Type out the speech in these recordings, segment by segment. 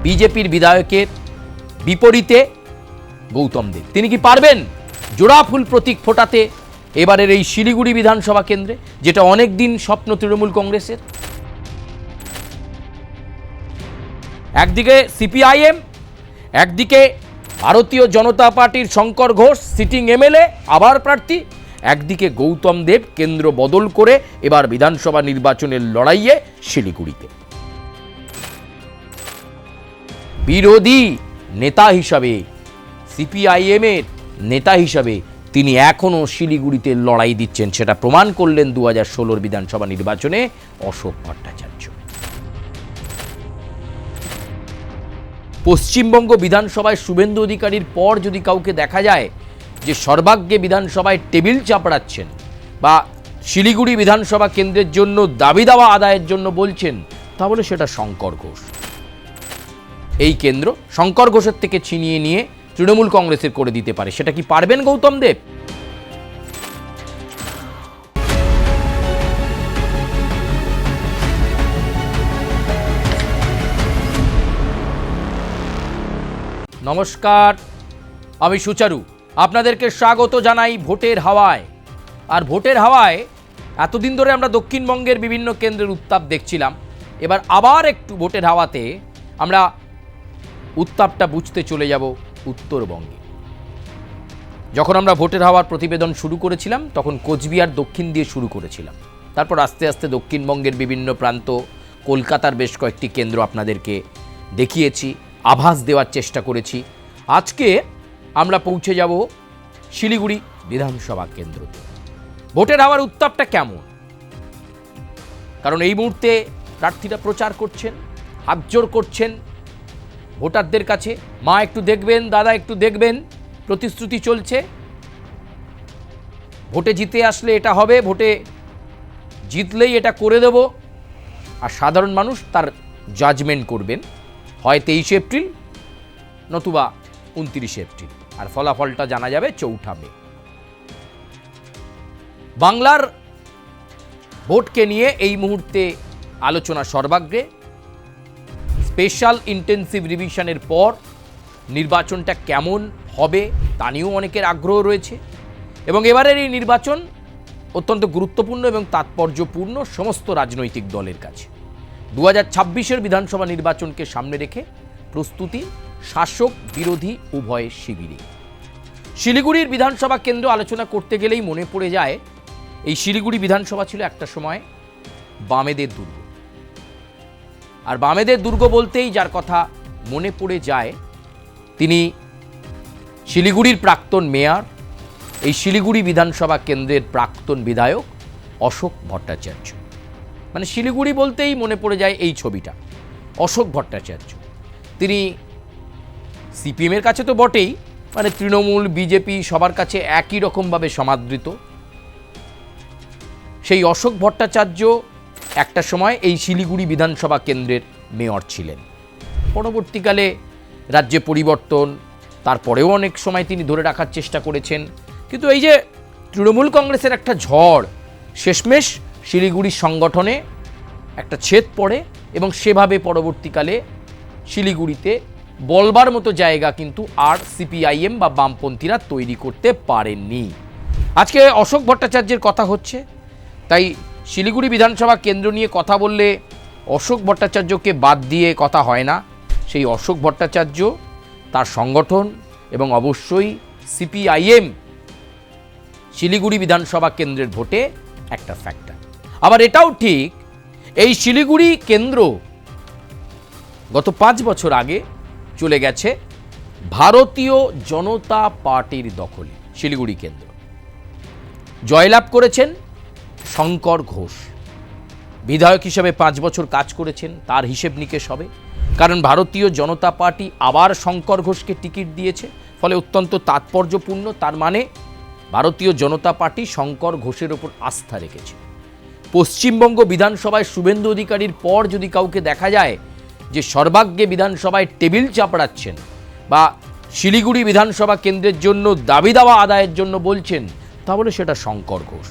বিজেপির বিধায়কের বিপরীতে গৌতম দেব। তিনি কি পারবেন জোড়া ফুল প্রতীক ফোটাতে এবারের এই শিলিগুড়ি বিধানসভা কেন্দ্রে, যেটা অনেক দিন স্বপ্ন তৃণমূল কংগ্রেসের? একদিকে সিপিআইএম, একদিকে ভারতীয় জনতা পার্টির শঙ্কর ঘোষ সিটিং এমএলএ আবার প্রার্থী, একদিকে গৌতম দেব কেন্দ্র বদল করে এবার বিধানসভা নির্বাচনের লড়াইয়ে শিলিগুড়িতে। বিরোধী নেতা হিসাবে, সিপিআইএমের নেতা হিসাবে তিনি এখনও শিলিগুড়িতে লড়াই দিচ্ছেন, সেটা প্রমাণ করলেন 2016 বিধানসভা নির্বাচনে অশোক ভট্টাচার্য। পশ্চিমবঙ্গ বিধানসভায় শুভেন্দু অধিকারীর পর যদি কাউকে দেখা যায় যে সর্বাগ্রে বিধানসভায় টেবিল চাপড়াচ্ছেন বা শিলিগুড়ি বিধানসভা কেন্দ্রের জন্য দাবি দাওয়া আদায়ের জন্য বলছেন, তাহলে সেটা শঙ্কর ঘোষ। এই কেন্দ্র শঙ্কর ঘোষের থেকে ছিনিয়ে নিয়ে তৃণমূল কংগ্রেসের করে দিতে পারে। সেটা কি পারবেন গৌতম দেব? নমস্কার, আমি সুচারু, আপনাদেরকে স্বাগত জানাই ভোটের হাওয়ায়। আর ভোটের হাওয়ায় এতদিন ধরে আমরা দক্ষিণবঙ্গের বিভিন্ন কেন্দ্রের উত্তাপ দেখছিলাম, এবার আবার একটু ভোটের হাওয়াতে আমরা উত্তাপটা বুঝতে চলে যাব উত্তরবঙ্গে। যখন আমরা ভোটের হাওয়ার প্রতিবেদন শুরু করেছিলাম তখন কোচবিহার দক্ষিণ দিয়ে শুরু করেছিলাম, তারপর আস্তে আস্তে দক্ষিণবঙ্গের বিভিন্ন প্রান্ত, কলকাতার বেশ কয়েকটি কেন্দ্র আপনাদেরকে দেখিয়েছি, আভাস দেওয়ার চেষ্টা করেছি। আজকে আমরা পৌঁছে যাব শিলিগুড়ি বিধানসভা কেন্দ্রতে। ভোটের হাওয়ার উত্তাপটা কেমন? কারণ এই মুহূর্তে প্রার্থীরা প্রচার করছেন, হাতজোড় করছেন ভোটারদের কাছে, মা একটু দেখবেন, দাদা একটু দেখবেন, প্রতিশ্রুতি চলছে। ভোটে জিতে আসলে এটা হবে, ভোটে জিতলেই এটা করে দেব। আর সাধারণ মানুষ তার জাজমেন্ট করবেন, হয় 23 এপ্রিল নতুবা 29 এপ্রিল, আর ফলাফলটা জানা যাবে 4 মে। বাংলার ভোটকে নিয়ে এই মুহূর্তে আলোচনা সর্বাগ্রে। স্পেশাল ইন্টেন্সিভ রিভিশনের পর নির্বাচনটা কেমন হবে তা নিয়েও অনেকের আগ্রহ রয়েছে, এবং এবারের এই নির্বাচন অত্যন্ত গুরুত্বপূর্ণ এবং তাৎপর্যপূর্ণ সমস্ত রাজনৈতিক দলের কাছে। 2026-এর বিধানসভা নির্বাচনকে সামনে রেখে প্রস্তুতি শাসক বিরোধী উভয় শিবিরে। শিলিগুড়ির বিধানসভা কেন্দ্র আলোচনা করতে গেলেই মনে পড়ে যায়, এই শিলিগুড়ি বিধানসভা ছিল একটা সময় বামেদের দুর্গ। আর বামেদের দুর্গ বলতেই যার কথা মনে পড়ে যায় তিনি শিলিগুড়ির প্রাক্তন মেয়র, এই শিলিগুড়ি বিধানসভা কেন্দ্রের প্রাক্তন বিধায়ক অশোক ভট্টাচার্য। মানে শিলিগুড়ি বলতেই মনে পড়ে যায় এই ছবিটা, অশোক ভট্টাচার্য। তিনি সিপিএমের কাছে তো বটেই, মানে তৃণমূল, বিজেপি সবার কাছে একই রকমভাবে সমাদৃত। সেই অশোক ভট্টাচার্য একটা সময় এই শিলিগুড়ি বিধানসভা কেন্দ্রের মেয়র ছিলেন। পরবর্তীকালে রাজ্যে পরিবর্তন, তারপরেও অনেক সময় তিনি ধরে রাখার চেষ্টা করেছেন, কিন্তু এই যে তৃণমূল কংগ্রেসের একটা ঝড়, শেষমেশ শিলিগুড়ির সংগঠনে একটা ছেদ পড়ে, এবং সেভাবে পরবর্তীকালে শিলিগুড়িতে বলবার মতো জায়গা কিন্তু আর সিপিআইএম বা বামপন্থীরা তৈরি করতে পারেননি। আজকে অশোক ভট্টাচার্যের কথা হচ্ছে, তাই শিলিগুড়ি বিধানসভা কেন্দ্র নিয়ে কথা বললে অশোক ভট্টাচার্যকে বাদ দিয়ে কথা হয় না। সেই অশোক ভট্টাচার্য, তার সংগঠন এবং অবশ্যই সিপিআইএম শিলিগুড়ি বিধানসভা কেন্দ্রের ভোটে একটা ফ্যাক্টর। আবার এটাও ঠিক, এই শিলিগুড়ি কেন্দ্র গত 5 বছর আগে চলে গেছে ভারতীয় জনতা পার্টির দখলে। শিলিগুড়ি কেন্দ্র জয়লাভ করেছেন শঙ্কর ঘোষ, বিধায়ক হিসেবে 5 বছর কাজ করেছেন, তার হিসেব নিকেশ হবে। কারণ ভারতীয় জনতা পার্টি আবার শঙ্কর ঘোষকে টিকিট দিয়েছে, ফলে অত্যন্ত তাৎপর্যপূর্ণ। তার মানে ভারতীয় জনতা পার্টি শঙ্কর ঘোষের ওপর আস্থা রেখেছে। পশ্চিমবঙ্গ বিধানসভায় শুভেন্দু অধিকারীর পর যদি কাউকে দেখা যায় যে সর্বাগ্রে বিধানসভায় টেবিল চাপড়াচ্ছেন বা শিলিগুড়ি বিধানসভা কেন্দ্রের জন্য দাবি দাওয়া আদায়ের জন্য বলছেন, তাহলে সেটা শঙ্কর ঘোষ।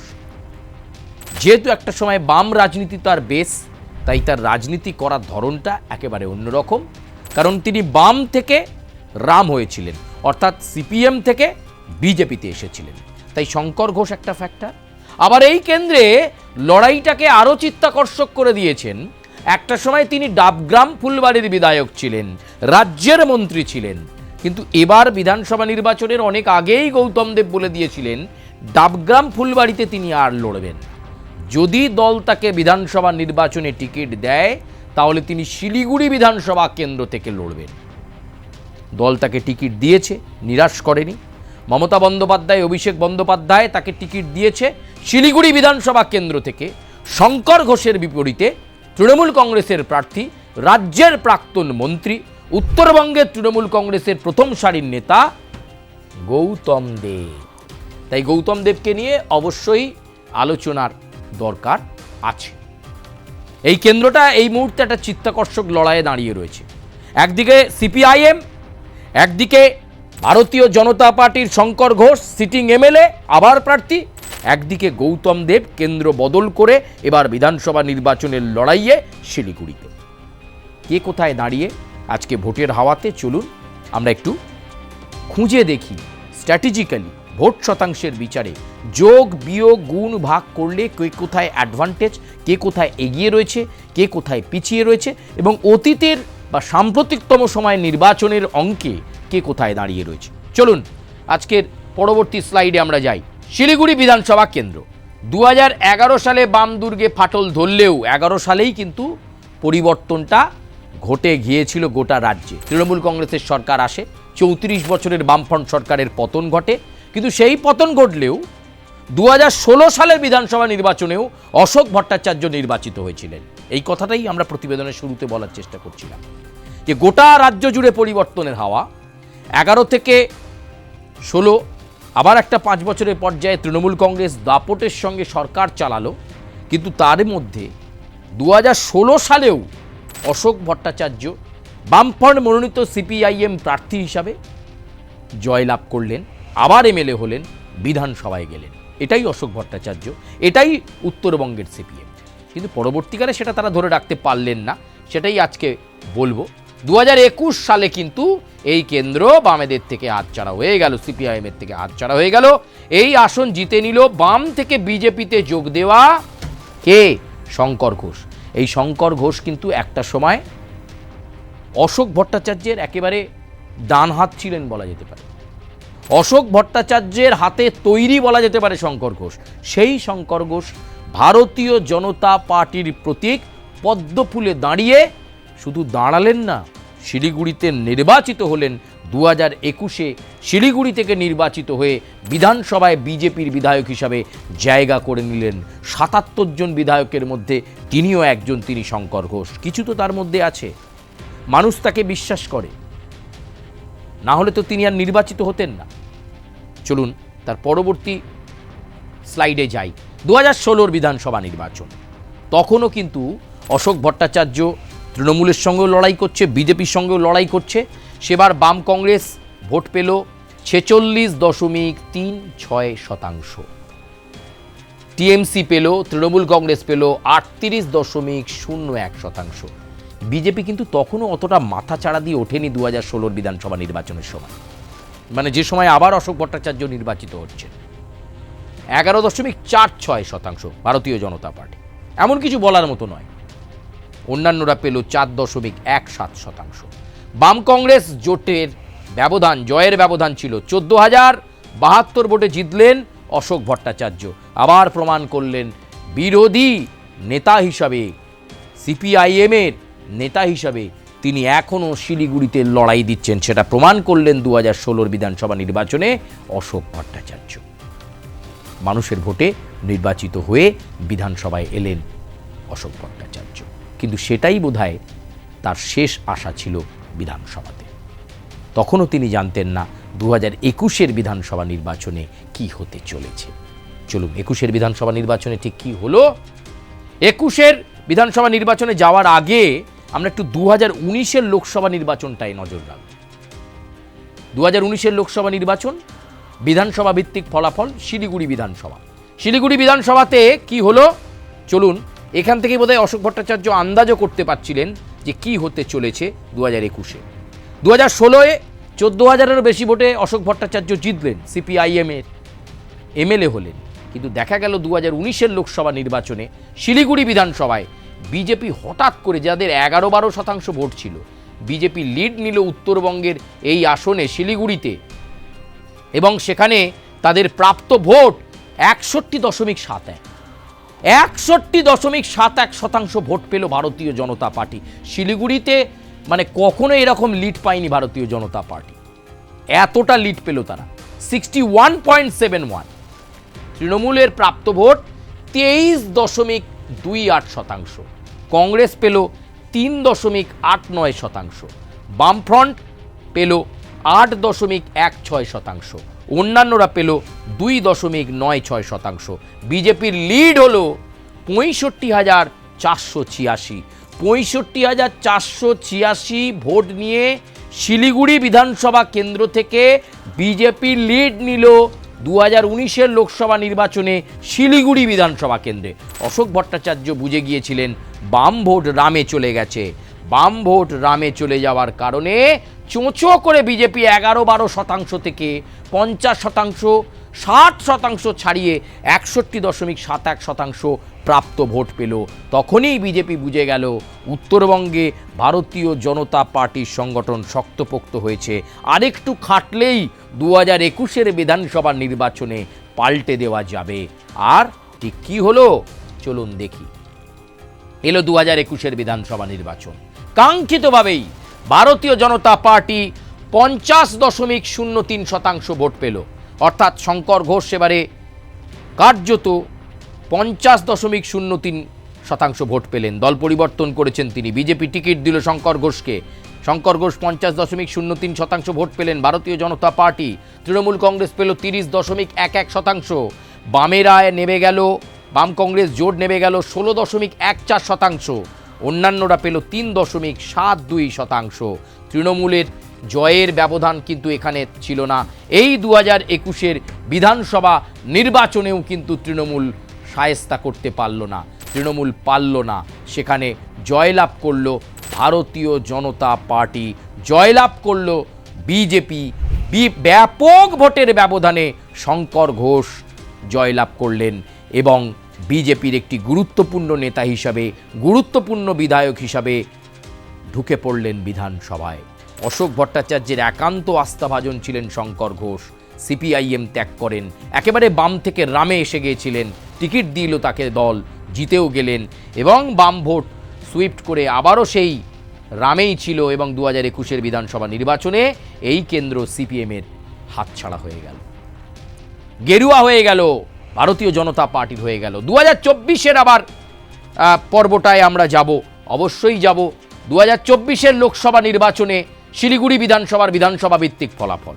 যেহেতু একটা সময় বাম রাজনীতি তার বেশ, তাই তার রাজনীতি করার ধরনটা একেবারে অন্যরকম। কারণ তিনি বাম থেকে রাম হয়েছিলেন, অর্থাৎ সিপিএম থেকে বিজেপিতে এসেছিলেন। তাই শঙ্কর ঘোষ একটা ফ্যাক্টর। আবার এই কেন্দ্রে লড়াইটাকে আরও চিত্তাকর্ষক করে দিয়েছেন, একটা সময় তিনি ডাবগ্রাম ফুলবাড়ির বিধায়ক ছিলেন, রাজ্যের মন্ত্রী ছিলেন, কিন্তু এবার বিধানসভা নির্বাচনের অনেক আগেই গৌতম দেব বলে দিয়েছিলেন ডাবগ্রাম ফুলবাড়িতে তিনি আর লড়বেন। যদি দল তাকে বিধানসভা নির্বাচনে টিকিট দেয় তাহলে তিনি শিলিগুড়ি বিধানসভা কেন্দ্র থেকে লড়বেন। দল তাকে টিকিট দিয়েছে, নিরাশ করেনি। মমতা বন্দ্যোপাধ্যায়, অভিষেক বন্দ্যোপাধ্যায় তাকে টিকিট দিয়েছে শিলিগুড়ি বিধানসভা কেন্দ্র থেকে। শঙ্কর ঘোষের বিপরীতে তৃণমূল কংগ্রেসের প্রার্থী, রাজ্যের প্রাক্তন মন্ত্রী, উত্তরবঙ্গের তৃণমূল কংগ্রেসের প্রথম সারির নেতা গৌতম দেব। তাই গৌতম দেবকে নিয়ে অবশ্যই আলোচনার দরকার আছে। এই কেন্দ্রটা এই মুহূর্তে একটা চিত্তাকর্ষক লড়াইয়ে দাঁড়িয়ে রয়েছে। একদিকে সিপিআইএম, একদিকে ভারতীয় জনতা পার্টির শঙ্কর ঘোষ সিটিং এমএলএ আবার প্রার্থী, একদিকে গৌতম দেব কেন্দ্র বদল করে এবার বিধানসভা নির্বাচনের লড়াইয়ে শিলিগুড়িতে। কে কোথায় দাঁড়িয়ে আজকে ভোটের হাওয়াতে, চলুন আমরা একটু খুঁজে দেখি স্ট্র্যাটেজিক্যালি ভোট শতাংশের বিচারে যোগ বিয়োগ গুণ ভাগ করলে কে কোথায় অ্যাডভান্টেজ, কে কোথায় এগিয়ে রয়েছে, কে কোথায় পিছিয়ে রয়েছে, এবং অতীতের বা সাম্প্রতিকতম সময় নির্বাচনের অঙ্কে কে কোথায় দাঁড়িয়ে রয়েছে। চলুন আজকের পরবর্তী স্লাইডে আমরা যাই। শিলিগুড়ি বিধানসভা কেন্দ্র 2011 সালে বাম দুর্গে ফাটল ধরলেও 11 সালেই কিন্তু পরিবর্তনটা ঘটে গিয়েছিল গোটা রাজ্যে। তৃণমূল কংগ্রেসের সরকার আসে, 34 বছরের বামফ্রন্ট সরকারের পতন ঘটে, কিন্তু সেই পতন ঘটলেও 2016 সালের বিধানসভা নির্বাচনেও অশোক ভট্টাচার্য নির্বাচিত হয়েছিলেন। এই কথাটাই আমরা প্রতিবেদনের শুরুতে বলার চেষ্টা করছিলাম যে গোটা রাজ্য জুড়ে পরিবর্তনের হাওয়া। 11 থেকে 16 আবার একটা 5 বছরের পর্যায়ে তৃণমূল কংগ্রেস দাপটের সঙ্গে সরকার চালালো, কিন্তু তার মধ্যে 2016 সালেও অশোক ভট্টাচার্য বামফ্রন্ট মনোনীত সিপিআইএম প্রার্থী হিসাবে জয়লাভ করলেন, আবার এমএলএ হলেন, বিধানসভায় গেলেন। এটাই অশোক ভট্টাচার্য, এটাই উত্তরবঙ্গের সিপিএম। কিন্তু পরবর্তীকালে সেটা তারা ধরে রাখতে পারলেন না, সেটাই আজকে বলবো। 2021 সালে কিন্তু এই কেন্দ্র বামেদের থেকে হাতছাড়া হয়ে গেল, সিপিআইএমের থেকে হাতছাড়া হয়ে গেল। এই আসন জিতে নিল বাম থেকে বিজেপিতে যোগ দেওয়া কে? শঙ্কর ঘোষ। এই শঙ্কর ঘোষ কিন্তু একটা সময় অশোক ভট্টাচার্যের একেবারে ডান হাত ছিলেন বলা যেতে পারে। অশোক ভট্টাচার্যের হাতে তৈরি বলা যেতে পারে শঙ্কর ঘোষ। সেই শঙ্কর ঘোষ ভারতীয় জনতা পার্টির প্রতীক পদ্মফুলে দাঁড়িয়ে শুধু দাঁড়ালেন না, শিলিগুড়িতে নির্বাচিত হলেন। 2021-এ শিলিগুড়ি থেকে নির্বাচিত হয়ে বিধানসভায় বিজেপির বিধায়ক হিসাবে জায়গা করে নিলেন। 77 জন বিধায়কের মধ্যে তিনিও একজন, তিনি শঙ্কর ঘোষ। কিছু তো তার মধ্যে আছে, মানুষ তাকে বিশ্বাস করে, না হলে তো তিনি আর নির্বাচিত হতেন না। চলুন তার পরবর্তী স্লাইডে যাই। 2016 বিধানসভা নির্বাচন, তখনও কিন্তু অশোক ভট্টাচার্য তৃণমূলের সঙ্গেও লড়াই করছে, বিজেপির সঙ্গেও লড়াই করছে। সেবার বাম কংগ্রেস ভোট পেল 46.36%, টিএমসি পেল, তৃণমূল কংগ্রেস পেল 38.01%। বিজেপি কিন্তু তখনও অতটা মাথা চাড়া দিয়ে ওঠেনি 2016 বিধানসভা নির্বাচনের সময়, মানে যে সময় আবার অশোক ভট্টাচার্য নির্বাচিত হচ্ছে। 11.46% ভারতীয় জনতা পার্টি, এমন কিছু বলার মতো নয়। অন্যান্যরা পেল 4.17%। বাম কংগ্রেস জোটের ব্যবধান, জয়ের ব্যবধান ছিল 14,072 ভোটে জিতলেন অশোক ভট্টাচার্য। আবার প্রমাণ করলেন বিরোধী নেতা হিসাবে, সিপিআইএমের নেতা হিসাবে তিনি এখনও শিলিগুড়িতে লড়াই দিচ্ছেন। সেটা প্রমাণ করলেন 2016 বিধানসভা নির্বাচনে অশোক ভট্টাচার্য। মানুষের ভোটে নির্বাচিত হয়ে বিধানসভায় এলেন অশোক ভট্টাচার্য, কিন্তু সেটাই বোধহয় তার শেষ আশা ছিল বিধানসভাতে। তখনও তিনি জানতেন না 2021-এর বিধানসভা নির্বাচনে কি হতে চলেছে। চলুন 21-এর বিধানসভা নির্বাচনে ঠিক কি হলো। 21-এর বিধানসভা নির্বাচনে যাওয়ার আগে আমরা একটু 2019-এর লোকসভা নির্বাচনটায় নজর রাখব। 2019-এর লোকসভা নির্বাচন, বিধানসভা ভিত্তিক ফলাফল, শিলিগুড়ি বিধানসভা। শিলিগুড়ি বিধানসভাতে কি হলো চলুন এখান থেকেই বোধহয় অশোক ভট্টাচার্য আন্দাজও করতে পারছিলেন যে কি হতে চলেছে 2021-এ। 2016-এ 14,000-এরও বেশি ভোটে অশোক ভট্টাচার্য জিতলেন, সিপিআইএমের এমএলএ হলেন। কিন্তু দেখা গেল 2019-এর লোকসভা নির্বাচনে শিলিগুড়ি বিধানসভায় বিজেপি হঠাৎ করে, যাদের 11-12% ভোট ছিল, বিজেপি লিড নিল উত্তরবঙ্গের এই আসনে শিলিগুড়িতে, এবং সেখানে তাদের প্রাপ্ত ভোট 61.71। 61.71% ভোট পেল ভারতীয় জনতা পার্টি শিলিগুড়িতে। মানে কখনো এরকম লিড পায়নি ভারতীয় জনতা পার্টি, এতটা লিড পেল তারা, 61.71। তৃণমূলের প্রাপ্ত ভোট 23.28%, কংগ্রেস পেল 3.89%, বামফ্রন্ট পেল 8.16%, অন্যান্যরা পেল 2.96%। বিজেপির লিড হল 65,486। 65,486 ভোট নিয়ে শিলিগুড়ি বিধানসভা কেন্দ্র থেকে বিজেপির লিড নিল 2019-এর লোকসভা নির্বাচনে শিলিগুড়ি বিধানসভা কেন্দ্রে। অশোক ভট্টাচার্য বুঝে গিয়েছিলেন বাম ভোট রামে চলে গেছে। বাম ভোট রামে চলে যাওয়ার কারণে চোঁচো করে বিজেপি 11-12% থেকে 50%, 60% ছাড়িয়ে 61.71% প্রাপ্ত ভোট পেল। তখনই বিজেপি বুঝে গেল উত্তরবঙ্গে ভারতীয় জনতা পার্টির সংগঠন শক্তপোক্ত হয়েছে, আরেকটু খাটলেই 2021-এর বিধানসভা নির্বাচনে পাল্টে দেওয়া যাবে। আর ঠিক কী হলো চলুন দেখি। এলো 2021-এর বিধানসভা নির্বাচন। কাঙ্ক্ষিতভাবেই ভারতীয় জনতা পার্টি 50.03% ভোট পেল, অর্থাৎ শঙ্কর ঘোষ এবারে কার্যত 50.03% ভোট পেলেন। দল পরিবর্তন করেছেন তিনি, বিজেপি টিকিট দিল শঙ্কর ঘোষকে। শঙ্কর ঘোষ 50.03% ভোট পেলেন। ভারতীয় জনতা পার্টি, তৃণমূল কংগ্রেস পেল 30.11%, বামেরা নেমে গেল, বাম কংগ্রেস জোট নেমে গেল 16.14%, অন্যান্যরা পেল 3.72%। তৃণমূলের জয়ের ব্যবধান কিন্তু এখানে ছিল না। এই 2021-এর বিধানসভা নির্বাচনেও কিন্তু তৃণমূল শায়েস্তা করতে পারল না, তৃণমূল পারল না। সেখানে জয়লাভ করল ভারতীয় জনতা পার্টি, জয়লাভ করল বিজেপি। ব্যাপক ভোটের ব্যবধানে শঙ্কর ঘোষ জয়লাভ করলেন এবং বিজেপির একটি গুরুত্বপূর্ণ নেতা হিসাবে, গুরুত্বপূর্ণ বিধায়ক হিসাবে ঢুকে পড়লেন বিধানসভায়। অশোক ভট্টাচার্যের একান্ত আস্থাভাজন ছিলেন শঙ্কর ঘোষ। সিপিআইএম ত্যাগ করেন, একেবারে বাম থেকে রামে এসে গিয়েছিলেন, টিকিট দিল তাকে দল, জিতেও গেলেন এবং বাম ভোট সুইফট করে আবারও সেই রামেই ছিল। এবং 2021-এর বিধানসভা নির্বাচনে এই কেন্দ্র সিপিএমের হাতছাড়া হয়ে গেল, গেরুয়া হয়ে গেল, ভারতীয় জনতা পার্টির হয়ে গেল। 2024-এর আবার পর্বটায় আমরা যাব, অবশ্যই যাব। 2024-এর লোকসভা নির্বাচনে শিলিগুড়ি বিধানসভা ভিত্তিক ফলাফল,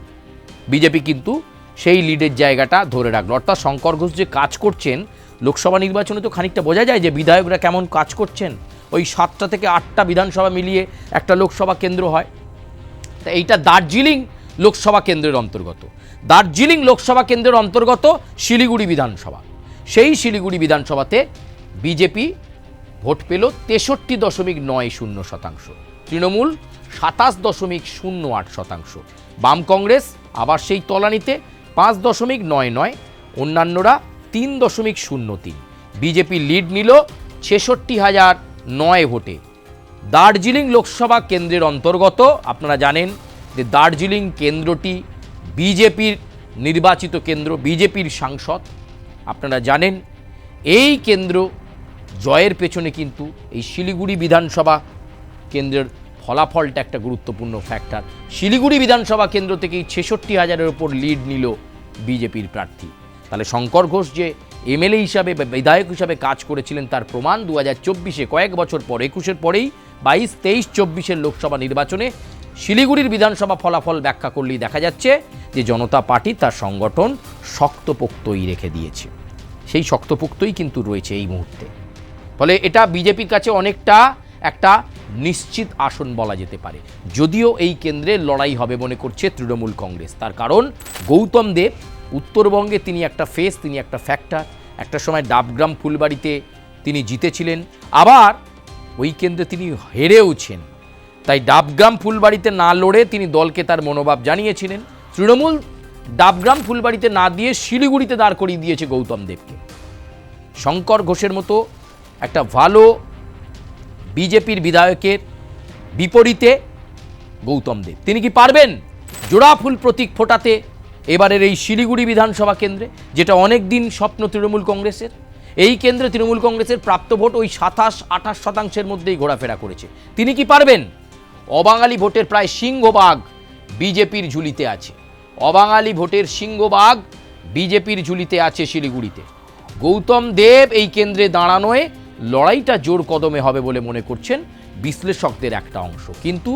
বিজেপি কিন্তু সেই লিডের জায়গাটা ধরে রাখলো। অর্থাৎ শঙ্কর ঘোষ যে কাজ করছেন লোকসভা নির্বাচনে, তো খানিকটা বোঝা যায় যে বিধায়করা কেমন কাজ করছেন। ওই 7টা থেকে 8টা বিধানসভা মিলিয়ে একটা লোকসভা কেন্দ্র হয়। তা এইটা দার্জিলিং লোকসভা কেন্দ্রের অন্তর্গত, দার্জিলিং লোকসভা কেন্দ্রের অন্তর্গত শিলিগুড়ি বিধানসভা। সেই শিলিগুড়ি বিধানসভাতে বিজেপি ভোট পেল 63.90%, তৃণমূল 27.08%, বাম কংগ্রেস আবার সেই তলানিতে 5.99, অন্যান্যরা 3.03। বিজেপি লিড নিল 66,009 ভোটে। দার্জিলিং লোকসভা কেন্দ্রের অন্তর্গত, আপনারা জানেন যে দার্জিলিং কেন্দ্রটি বিজেপির নির্বাচিত কেন্দ্র, বিজেপির সাংসদ। আপনারা জানেন এই কেন্দ্র জয়ের পেছনে কিন্তু এই শিলিগুড়ি বিধানসভা কেন্দ্রের ফলাফলটা একটা গুরুত্বপূর্ণ ফ্যাক্টর। শিলিগুড়ি বিধানসভা কেন্দ্র থেকেই 66,000-এর ওপর লিড নিল বিজেপির প্রার্থী। তাহলে শঙ্কর ঘোষ যে এমএলএ হিসাবে বা বিধায়ক হিসাবে কাজ করেছিলেন তার প্রমাণ 2024-এ, কয়েক বছর পর, 21-এর পরেই 22, 23, 24-এর লোকসভা নির্বাচনে শিলিগুড়ির বিধানসভা ফলাফল ব্যাখ্যা করলেই দেখা যাচ্ছে যে জনতা পার্টি তার সংগঠন শক্তপোক্তই রেখে দিয়েছে, সেই শক্তপোক্তই কিন্তু রয়েছে এই মুহূর্তে। ফলে এটা বিজেপির কাছে অনেকটা একটা নিশ্চিত আসন বলা যেতে পারে। যদিও এই কেন্দ্রে লড়াই হবে মনে করছে তৃণমূল কংগ্রেস, তার কারণ গৌতম দেব উত্তরবঙ্গে তিনি একটা ফেস, তিনি একটা ফ্যাক্টর। একটা সময় ডাবগ্রাম ফুলবাড়িতে তিনি জিতেছিলেন, আবার ওই কেন্দ্রে তিনি হেরেওছেন। তাই ডাবগ্রাম ফুলবাড়িতে না লড়ে তিনি দলকে তার মনোভাব জানিয়েছিলেন। তৃণমূল ডাবগ্রাম ফুলবাড়িতে না দিয়ে শিলিগুড়িতে দাঁড় করিয়ে দিয়েছে গৌতম দেবকে। শঙ্কর ঘোষের মতো একটা ভালো বিজেপির বিধায়কের বিপরীতে গৌতম দেব, তিনি কি পারবেন জোড়া ফুল প্রতীক ফোটাতে এবারের এই শিলিগুড়ি বিধানসভা কেন্দ্রে, যেটা অনেক দিন স্বপ্ন তৃণমূল কংগ্রেসের? এই কেন্দ্রে তৃণমূল কংগ্রেসের প্রাপ্ত ভোট ওই 27-28% মধ্যেই ঘোরাফেরা করেছে। তিনি কি পারবেন? অবাঙালি ভোটের প্রায় সিংহভাগ বিজেপির ঝুলিতে আছে। অবাঙালি ভোটের সিংহভাগ বিজেপির ঝুলিতে আছে শিলিগুড়িতে। গৌতম দেব এই কেন্দ্রে দাঁড়ানোয় লড়াইটা জোর কদমে হবে বলে মনে করছেন বিশ্লেষকদের একটা অংশ। কিন্তু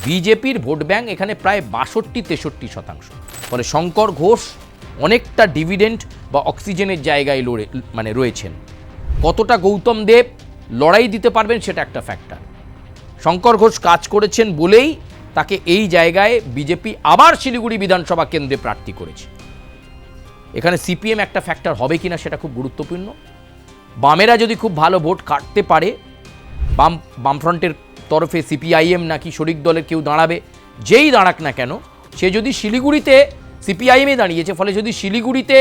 বিজেপির ভোট ব্যাংক এখানে প্রায় 62-63%। ফলে শঙ্কর ঘোষ অনেকটা ডিভিডেন্ড বা অক্সিজেনের জায়গায় রয়েছেন। কতটা গৌতম দেব লড়াই দিতে পারবেন সেটা একটা ফ্যাক্টর। শঙ্কর ঘোষ কাজ করেছেন বলেই তাকে এই জায়গায় বিজেপি আবার শিলিগুড়ি বিধানসভা কেন্দ্রে প্রার্থী করেছে। এখানে সিপিএম একটা ফ্যাক্টর হবে কিনা সেটা খুব গুরুত্বপূর্ণ। বামেরা যদি খুব ভালো ভোট কাটতে পারে, বামফ্রন্টের তরফে সিপিআইএম নাকি শরিক দলের কেউ দাঁড়াবে, যেই দাঁড়াক না কেন, সে যদি শিলিগুড়িতে সিপিআইএমে দাঁড়িয়েছে, ফলে যদি শিলিগুড়িতে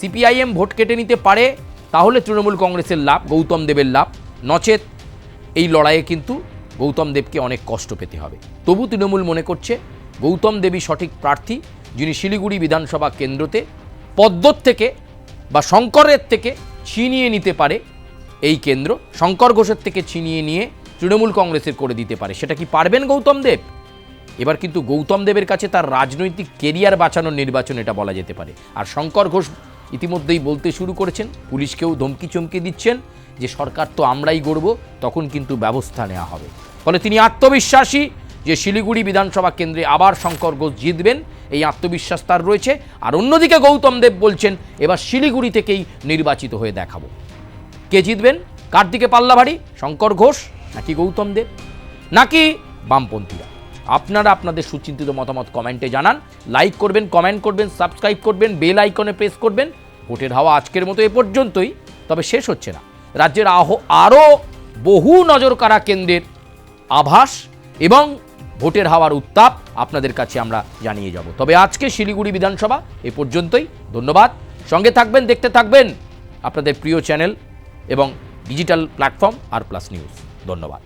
সিপিআইএম ভোট কেটে নিতে পারে তাহলে তৃণমূল কংগ্রেসের লাভ, গৌতম দেবের লাভ। নচেত এই লড়াইয়ে কিন্তু গৌতম দেবকে অনেক কষ্ট পেতে হবে। তবু তৃণমূল মনে করছে গৌতম দেবী সঠিক প্রার্থী, যিনি শিলিগুড়ি বিধানসভা কেন্দ্রতে পদ্মর থেকে বা শঙ্করের থেকে ছিনিয়ে নিতে পারে এই কেন্দ্র, শঙ্কর ঘোষের থেকে ছিনিয়ে নিয়ে তৃণমূল কংগ্রেসের করে দিতে পারে। সেটা কি পারবেন গৌতম দেব? এবার কিন্তু গৌতম দেবের কাছে তার রাজনৈতিক কেরিয়ার বাঁচানোর নির্বাচন এটা বলা যেতে পারে। আর শঙ্কর ঘোষ ইতিমধ্যেই বলতে শুরু করেছেন, পুলিশকেও ধমকি চমকি দিচ্ছেন যে সরকার তো আমরাই গড়ব, তখন কিন্তু ব্যবস্থা নেওয়া হবে। ফলে তিনি আত্মবিশ্বাসী যে শিলিগুড়ি বিধানসভা কেন্দ্রে আবার শঙ্কর ঘোষ জিতবেন, এই আত্মবিশ্বাস তার রয়েছে। আর অন্যদিকে গৌতম দেব বলছেন এবার শিলিগুড়ি থেকেই নির্বাচিত হয়ে দেখাবো। কে জিতবেন? কার দিকে পাল্লা ভারী? শঙ্কর ঘোষ নাকি গৌতম দেব নাকি বামপন্থীরা? আপনারা আপনাদের সুচিন্তিত মতামত কমেন্টে জানান। লাইক করবেন, কমেন্ট করবেন, সাবস্ক্রাইব করবেন, বেল আইকনে প্রেস করবেন। ভোটের হাওয়া আজকের মতো এ পর্যন্তই, তবে শেষ হচ্ছে না। রাজ্যের আরও বহু নজর কাড়া কেন্দ্রের আভাস এবং ভোটের হাওয়ার উত্তাপ আপনাদের কাছে আমরা জানিয়ে যাব। তবে আজকে শিলিগুড়ি বিধানসভা এ পর্যন্তই। ধন্যবাদ। সঙ্গে থাকবেন, দেখতে থাকবেন আপনাদের প্রিয় চ্যানেল এবং ডিজিটাল প্ল্যাটফর্ম আর প্লাস নিউজ। ধন্যবাদ।